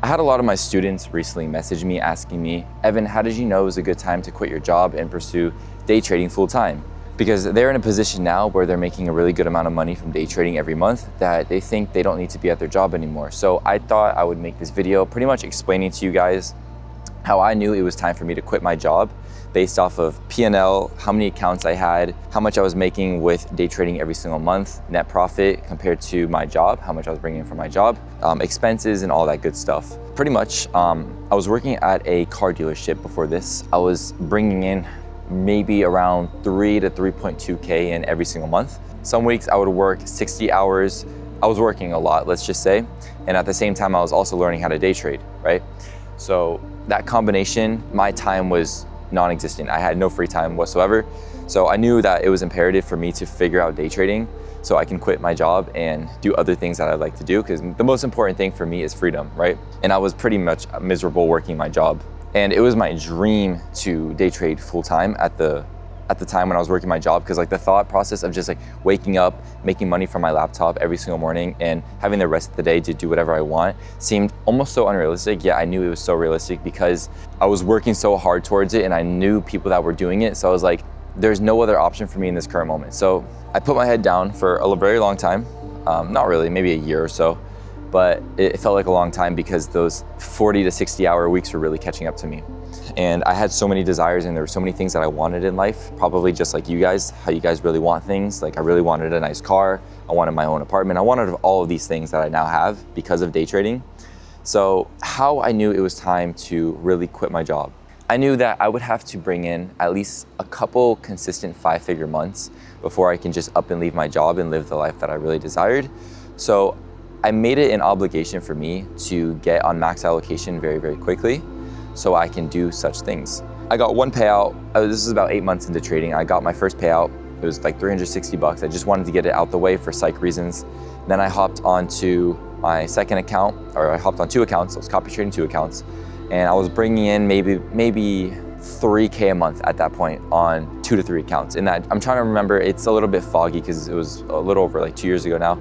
I had a lot of my students recently message me asking me, Evan, how did you know it was a good time to quit your job and pursue day trading full time? Because they're in a position now where they're making a really good amount of money from day trading every month that they think they don't need to be at their job anymore. So I thought I would make this video pretty much explaining to you guys how I knew it was time for me to quit my job based off of P&L, how many accounts I had, how much I was making with day trading every single month, net profit compared to my job, how much I was bringing in from my job, expenses and all that good stuff. Pretty much, I was working at a car dealership before this. I was bringing in maybe around 3 to 3.2K in every single month. Some weeks I would work 60 hours. I was working a lot, let's just say. And at the same time, I was also learning how to day trade, right? So that combination, my time was non-existent. I had no free time whatsoever. So I knew that it was imperative for me to figure out day trading so I can quit my job and do other things that I'd like to do, because the most important thing for me is freedom, right? And I was pretty much miserable working my job. And it was my dream to day trade full time at the time when I was working my job, because like the thought process of just like waking up, making money from my laptop every single morning and having the rest of the day to do whatever I want seemed almost so unrealistic. Yeah, I knew it was so realistic because I was working so hard towards it and I knew people that were doing it. So I was like, there's no other option for me in this current moment. So I put my head down for a very long time. Not really, maybe a year or so, but it felt like a long time because those 40 to 60 hour weeks were really catching up to me. And I had so many desires and there were so many things that I wanted in life, probably just like you guys, how you guys really want things. Like I really wanted a nice car, I wanted my own apartment, I wanted all of these things that I now have because of day trading. So how I knew it was time to really quit my job. I knew that I would have to bring in at least a couple consistent 5-figure months before I can just up and leave my job and live the life that I really desired. So I made it an obligation for me to get on max allocation very quickly so I can do such things. I got one payout. This is about 8 months into trading. I got my first payout. It was like 360 bucks. I just wanted to get it out the way for psych reasons. Then I hopped onto my second account, or I hopped on 2 accounts. I was copy trading 2 accounts. And I was bringing in maybe 3K a month at that point on 2 to 3 accounts. And that, I'm trying to remember, it's a little bit foggy because it was a little over like 2 years ago now.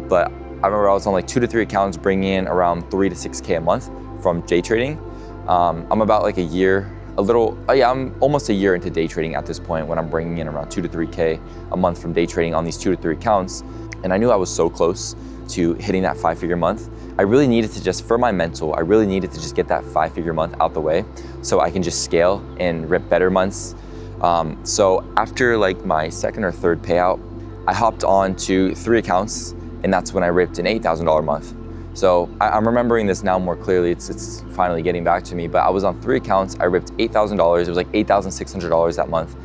But I remember I was on like 2 to 3 accounts bringing in around 3 to 6K a month from day trading. I'm about like I'm almost a year into day trading at this point when I'm bringing in around 2 to 3K a month from day trading on these 2 to 3 accounts. And I knew I was so close to hitting that 5-figure month. I really needed to just, for my mental, I really needed to just get that 5-figure month out the way so I can just scale and rip better months. So after like my second or third payout, I hopped on to 3 accounts and that's when I ripped an $8,000 month. So I'm remembering this now more clearly. It's finally getting back to me, but I was on 3 accounts. I ripped $8,000. It was like $8,600 that month.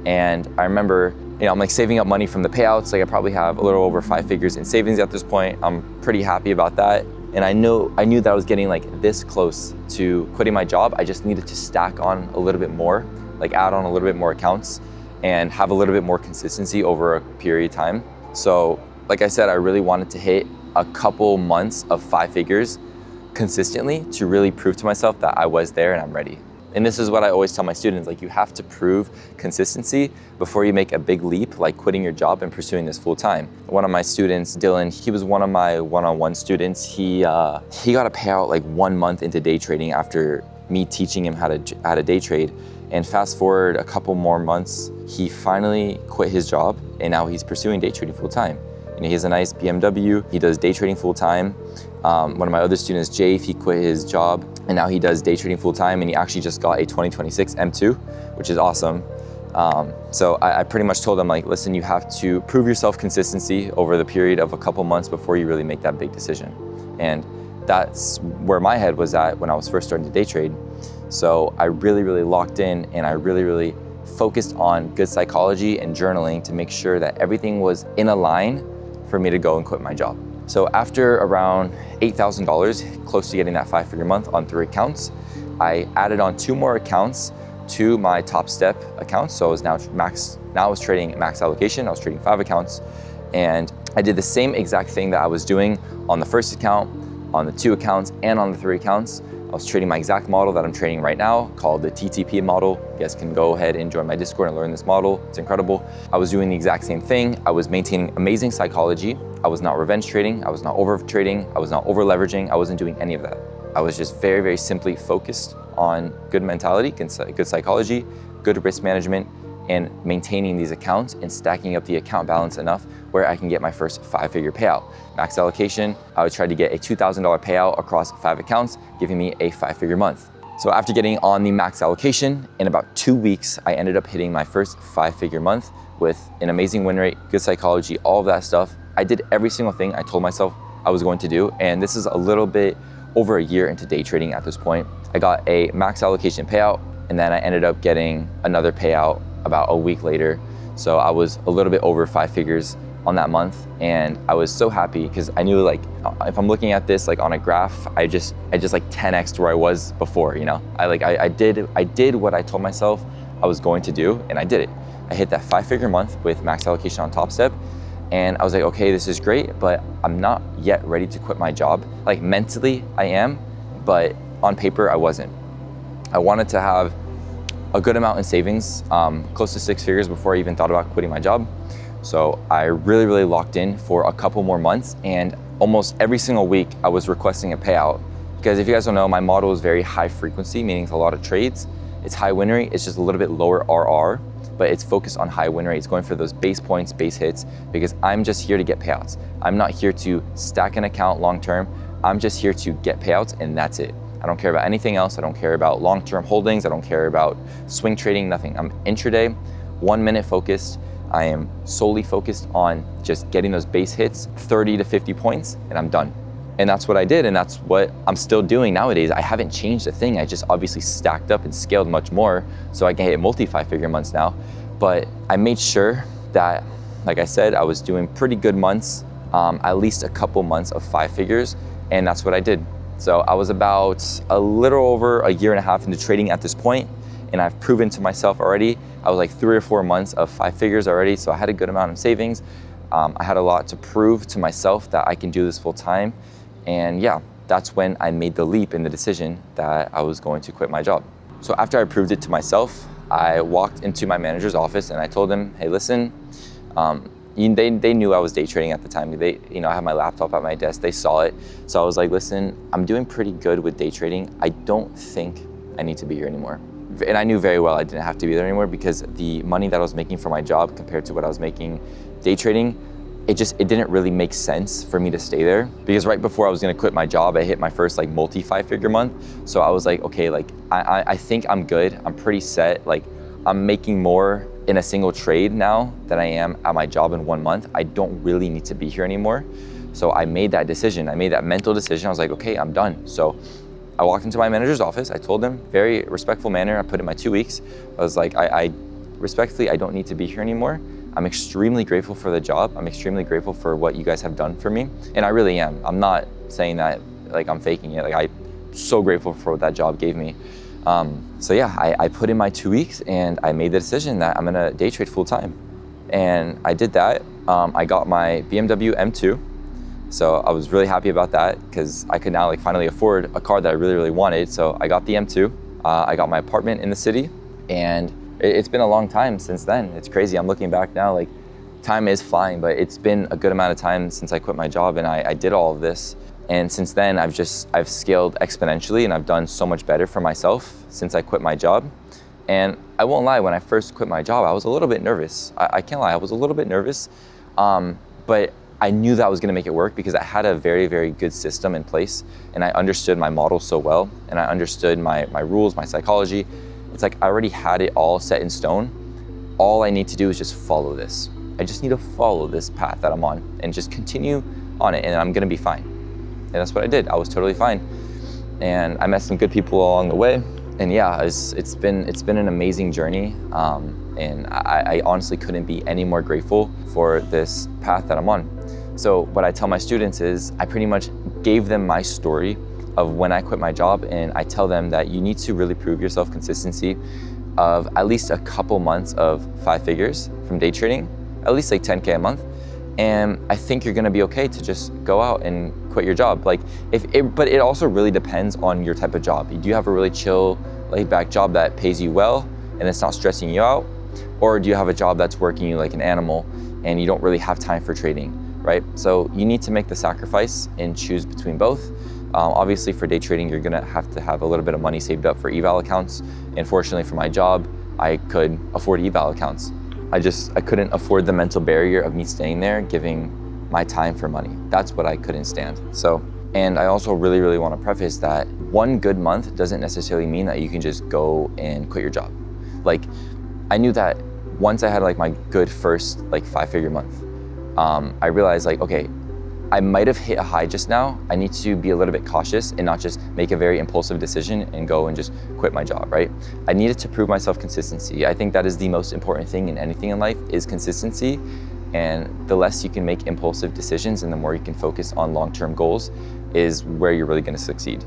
And I remember, I'm like saving up money from the payouts. Like I probably have a little over 5 figures in savings at this point. I'm pretty happy about that. And I knew that I was getting like this close to quitting my job. I just needed to stack on a little bit more, like add on a little bit more accounts and have a little bit more consistency over a period of time. So like I said, I really wanted to hit a couple months of 5 figures consistently to really prove to myself that I was there and I'm ready. And this is what I always tell my students, like you have to prove consistency before you make a big leap, like quitting your job and pursuing this full time. One of my students, Dylan, he was one of my one-on-one students. He got a payout like 1 month into day trading after me teaching him how to day trade. And fast forward a couple more months, he finally quit his job and now he's pursuing day trading full time. He has a nice BMW, he does day trading full time. One of my other students, Jave, he quit his job and now he does day trading full time and he actually just got a 2026 M2, which is awesome. So I pretty much told him like, listen, you have to prove yourself consistency over the period of a couple months before you really make that big decision. And that's where my head was at when I was first starting to day trade. So I really locked in and I really focused on good psychology and journaling to make sure that everything was in a line for me to go and quit my job. So after around $8,000, close to getting that 5-figure month on 3 accounts, I added on 2 more accounts to my Top Step accounts. So I was now I was trading max allocation. I was trading 5 accounts and I did the same exact thing that I was doing on the first account, on the 2 accounts and on the 3 accounts. I was trading my exact model that I'm trading right now called the TTP model. You guys can go ahead and join my Discord and learn this model. It's incredible. I was doing the exact same thing. I was maintaining amazing psychology. I was not revenge trading. I was not over trading. I was not over leveraging. I wasn't doing any of that. I was just very, very simply focused on good mentality, good psychology, good risk management, and maintaining these accounts and stacking up the account balance enough where I can get my first 5-figure payout. Max allocation, I would try to get a $2,000 payout across 5 accounts, giving me a 5-figure month. So after getting on the max allocation, in about 2 weeks, I ended up hitting my first 5-figure month with an amazing win rate, good psychology, all of that stuff. I did every single thing I told myself I was going to do, and this is a little bit over a year into day trading at this point. I got a max allocation payout, and then I ended up getting another payout about a week later. So I was a little bit over 5 figures on that month, and I was so happy because I knew, like, if I'm looking at this like on a graph, I just like 10x'd where I was before, you know? I did what I told myself I was going to do, and I did it. I hit that 5-figure month with max allocation on Top Step, and I was like, okay, this is great, but I'm not yet ready to quit my job. Like, mentally I am, but on paper I wasn't. I wanted to have a good amount in savings, close to 6 figures before I even thought about quitting my job. So I really locked in for a couple more months, and almost every single week I was requesting a payout. Because if you guys don't know, my model is very high frequency, meaning it's a lot of trades. It's high win rate, it's just a little bit lower RR, but it's focused on high win rate. It's going for those base points, base hits, because I'm just here to get payouts. I'm not here to stack an account long-term. I'm just here to get payouts, and that's it. I don't care about anything else. I don't care about long-term holdings. I don't care about swing trading, nothing. I'm intraday, 1 minute focused. I am solely focused on just getting those base hits, 30 to 50 points, and I'm done. And that's what I did, and that's what I'm still doing nowadays. I haven't changed a thing. I just obviously stacked up and scaled much more so I can hit multi-5-figure months now. But I made sure that, like I said, I was doing pretty good months, at least a couple months of 5 figures, and that's what I did. So I was about a little over a year and a half into trading at this point, and I've proven to myself already. I was like 3 or 4 months of 5 figures already, so I had a good amount of savings. I had a lot to prove to myself that I can do this full time. And yeah, that's when I made the leap in the decision that I was going to quit my job. So after I proved it to myself, I walked into my manager's office and I told him, hey, listen, they knew I was day trading at the time. I had my laptop at my desk, they saw it. So I was like, listen, I'm doing pretty good with day trading. I don't think I need to be here anymore. And I knew very well I didn't have to be there anymore, because the money that I was making for my job compared to what I was making day trading, it didn't really make sense for me to stay there. Because right before I was gonna quit my job, I hit my first like multi-5-figure month. So I was like, okay, like I think I'm good. I'm pretty set. Like, I'm making more in a single trade now than I am at my job in 1 month. I don't really need to be here anymore. So I made that decision. I made that mental decision. I was like, okay, I'm done. So I walked into my manager's office. I told him, very respectful manner, I put in my 2 weeks. I was like, I respectfully, I don't need to be here anymore. I'm extremely grateful for the job. I'm extremely grateful for what you guys have done for me. And I really am. I'm not saying that like I'm faking it. Like, I'm so grateful for what that job gave me. So yeah, I put in my 2 weeks and I made the decision that I'm gonna day trade full time. And I did that. I got my BMW M2. So I was really happy about that, because I could now like finally afford a car that I really wanted. So I got the M2. I got my apartment in the city, and it's been a long time since then. It's crazy. I'm looking back now, like, time is flying, but it's been a good amount of time since I quit my job and I did all of this. And since then, I've scaled exponentially, and I've done so much better for myself since I quit my job. And I won't lie, when I first quit my job, I was a little bit nervous. I can't lie, I was a little bit nervous, but I knew that I was gonna make it work because I had a very good system in place, and I understood my model so well, and I understood my rules, my psychology. It's like I already had it all set in stone. All I need to do is just follow this. I just need to follow this path that I'm on and just continue on it, and I'm gonna be fine. And that's what I did. I was totally fine. And I met some good people along the way. And yeah, it's been an amazing journey. And I honestly couldn't be any more grateful for this path that I'm on. So what I tell my students is I pretty much gave them my story of when I quit my job, and I tell them that you need to really prove yourself consistency of at least a couple months of 5 figures from day trading, at least like 10K a month. And I think you're gonna be okay to just go out and quit your job. Like, but it also really depends on your type of job. Do you have a really chill, laid back job that pays you well and it's not stressing you out? Or do you have a job that's working you like an animal and you don't really have time for trading, right? So you need to make the sacrifice and choose between both. Obviously for day trading, you're gonna have to have a little bit of money saved up for eval accounts. And fortunately for my job, I could afford eval accounts. I couldn't afford the mental barrier of me staying there, giving my time for money. That's what I couldn't stand. So, and I also really want to preface that one good month doesn't necessarily mean that you can just go and quit your job. Like, I knew that once I had like my good first like 5-figure month, I realized like, okay, I might have hit a high just now. I need to be a little bit cautious and not just make a very impulsive decision and go and just quit my job, right? I needed to prove myself consistency. I think that is the most important thing in anything in life is consistency. And the less you can make impulsive decisions and the more you can focus on long-term goals is where you're really gonna succeed.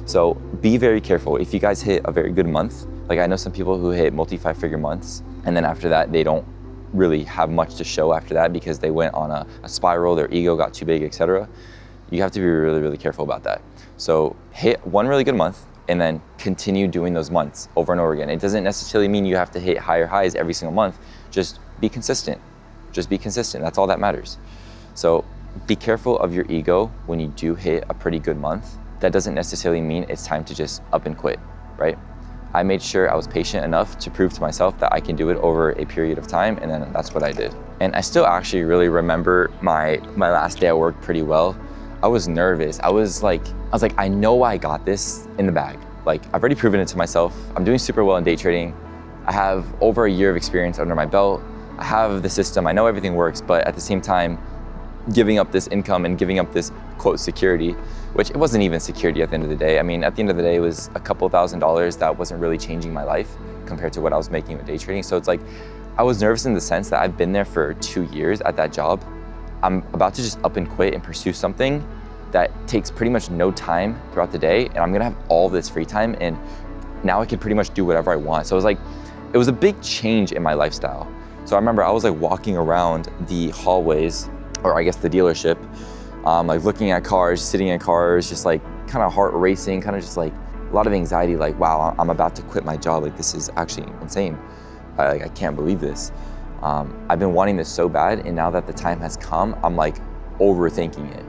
So be very careful. If you guys hit a very good month, like I know some people who hit multi-5-figure months and then after that, they don't really have much to show after that because they went on a spiral, their ego got too big, etc. You have to be really careful about that. So hit one really good month and then continue doing those months over and over again. It doesn't necessarily mean you have to hit higher highs every single month. Just be consistent. Just be consistent. That's all that matters. So be careful of your ego when you do hit a pretty good month. That doesn't necessarily mean it's time to just up and quit, right? I made sure I was patient enough to prove to myself that I can do it over a period of time, and then that's what I did. And I still actually really remember my last day at work pretty well. I was nervous. I was like, I know I got this in the bag. Like, I've already proven it to myself. I'm doing super well in day trading. I have over a year of experience under my belt. I have the system, I know everything works, but at the same time, giving up this income and giving up this quote security, which it wasn't even security at the end of the day. I mean, at the end of the day, it was a couple $1,000s that wasn't really changing my life compared to what I was making with day trading. So it's like, I was nervous in the sense that I've been there for 2 years at that job. I'm about to just up and quit and pursue something that takes pretty much no time throughout the day. And I'm gonna have all this free time and now I can pretty much do whatever I want. So it was a big change in my lifestyle. So I remember I was like walking around the hallways, or I guess the dealership, like looking at cars, sitting in cars, just like kind of heart racing, kind of just like a lot of anxiety, like, wow, I'm about to quit my job. Like, this is actually insane. I can't believe this. I've been wanting this so bad, and now that the time has come, I'm like overthinking it,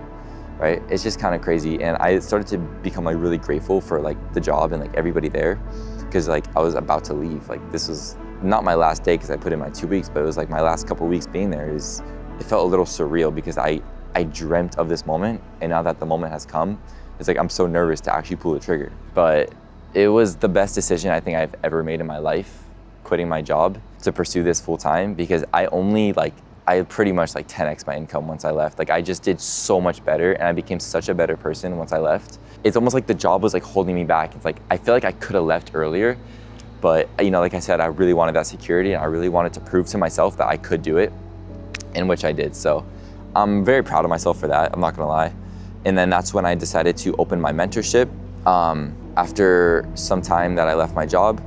right? It's just kind of crazy. And I started to become like really grateful for like the job and like everybody there, because like I was about to leave. Like, this was not my last day because I put in my 2 weeks, but it was like my last couple weeks being there. It felt a little surreal because I dreamt of this moment, and now that the moment has come, it's like I'm so nervous to actually pull the trigger. But it was the best decision I think I've ever made in my life, quitting my job to pursue this full time, because I pretty much like 10x my income once I left. Like, I just did so much better and I became such a better person once I left. It's almost like the job was like holding me back. It's like, I feel like I could have left earlier, but you know, like I said, I really wanted that security and I really wanted to prove to myself that I could do it, in which I did. So I'm very proud of myself for that, I'm not gonna lie. And then that's when I decided to open my mentorship after some time that I left my job,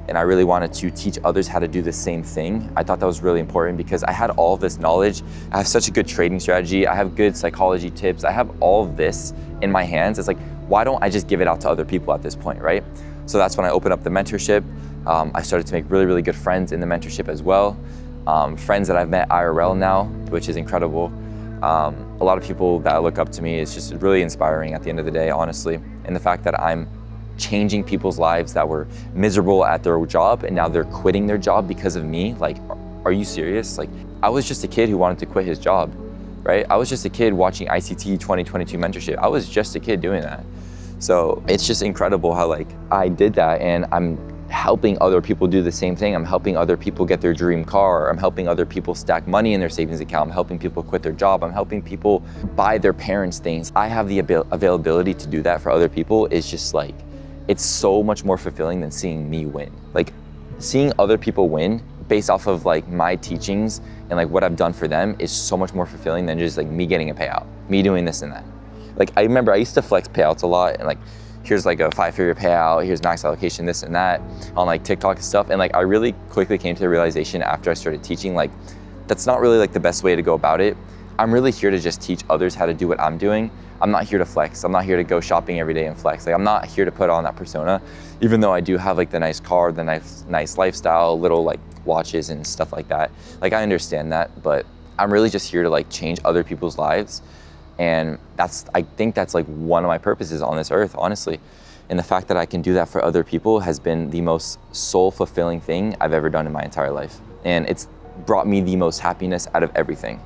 and I really wanted to teach others how to do the same thing. I thought that was really important because I had all of this knowledge. I have such a good trading strategy. I have good psychology tips. I have all of this in my hands. It's like, why don't I just give it out to other people at this point, right? So that's when I opened up the mentorship. I started to make really good friends in the mentorship as well. Friends that I've met IRL now, which is incredible. A lot of people that look up to me. It's just really inspiring at the end of the day, honestly. And the fact that I'm changing people's lives that were miserable at their job and now they're quitting their job because of me. Like, are you serious? Like, I was just a kid who wanted to quit his job, right? I was just a kid watching ICT 2022 mentorship. I was just a kid doing that. So it's just incredible how like I did that, and I'm helping other people do the same thing. I'm helping other people get their dream car. I'm helping other people stack money in their savings account. I'm helping people quit their job. I'm helping people buy their parents things. I have the availability to do that for other people. It's just like, it's so much more fulfilling than seeing me win. Like, seeing other people win based off of like my teachings and like what I've done for them is so much more fulfilling than just like me getting a payout, me doing this and that. Like, I remember I used to flex payouts a lot, and like, here's like a 5-figure payout, here's max allocation, this and that on like TikTok and stuff. And like, I really quickly came to the realization after I started teaching, like, that's not really like the best way to go about it. I'm really here to just teach others how to do what I'm doing. I'm not here to flex. I'm not here to go shopping every day and flex. Like, I'm not here to put on that persona, even though I do have like the nice car, the nice lifestyle, little like watches and stuff like that. Like, I understand that, but I'm really just here to like change other people's lives. And I think that's like one of my purposes on this earth, honestly. And the fact that I can do that for other people has been the most soul fulfilling thing I've ever done in my entire life. And it's brought me the most happiness out of everything,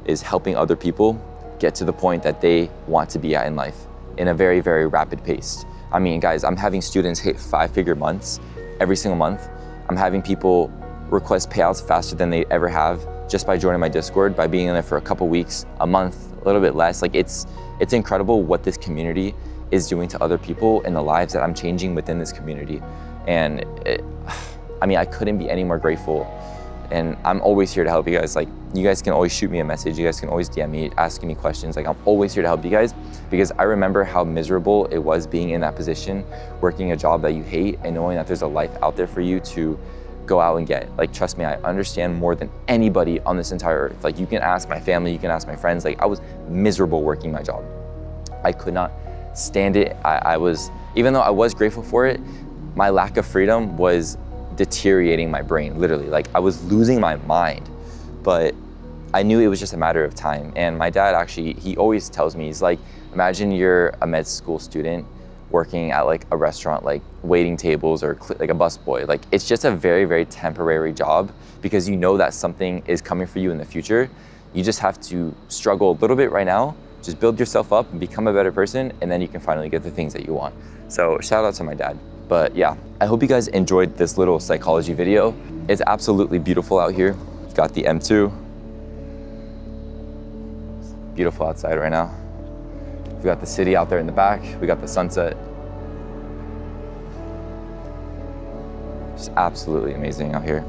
is helping other people get to the point that they want to be at in life in a very, very rapid pace. I mean, guys, I'm having students hit 5-figure months every single month. I'm having people request payouts faster than they ever have just by joining my Discord, by being in there for a couple weeks, a month, a little bit less. Like it's incredible what this community is doing to other people and the lives that I'm changing within this community. And I couldn't be any more grateful. And I'm always here to help you guys. Like, you guys can always shoot me a message. You guys can always DM me, asking me questions. Like, I'm always here to help you guys, because I remember how miserable it was being in that position, working a job that you hate and knowing that there's a life out there for you to go out and get. Like, trust me, I understand more than anybody on this entire earth. Like, you can ask my family, you can ask my friends. Like, I was miserable working my job. I could not stand it. I was, even though I was grateful for it, my lack of freedom was deteriorating my brain, literally. Like, I was losing my mind, but I knew it was just a matter of time. And my dad actually, he always tells me, he's like, imagine you're a med school student working at like a restaurant, like waiting tables or like a busboy. Like, it's just a very, very temporary job, because you know that something is coming for you in the future. You just have to struggle a little bit right now, just build yourself up and become a better person, and then you can finally get the things that you want. So shout out to my dad. But yeah, I hope you guys enjoyed this little psychology video. It's absolutely beautiful out here. We've got the M2. Beautiful outside right now. We've got the city out there in the back. We got the sunset. Just absolutely amazing out here.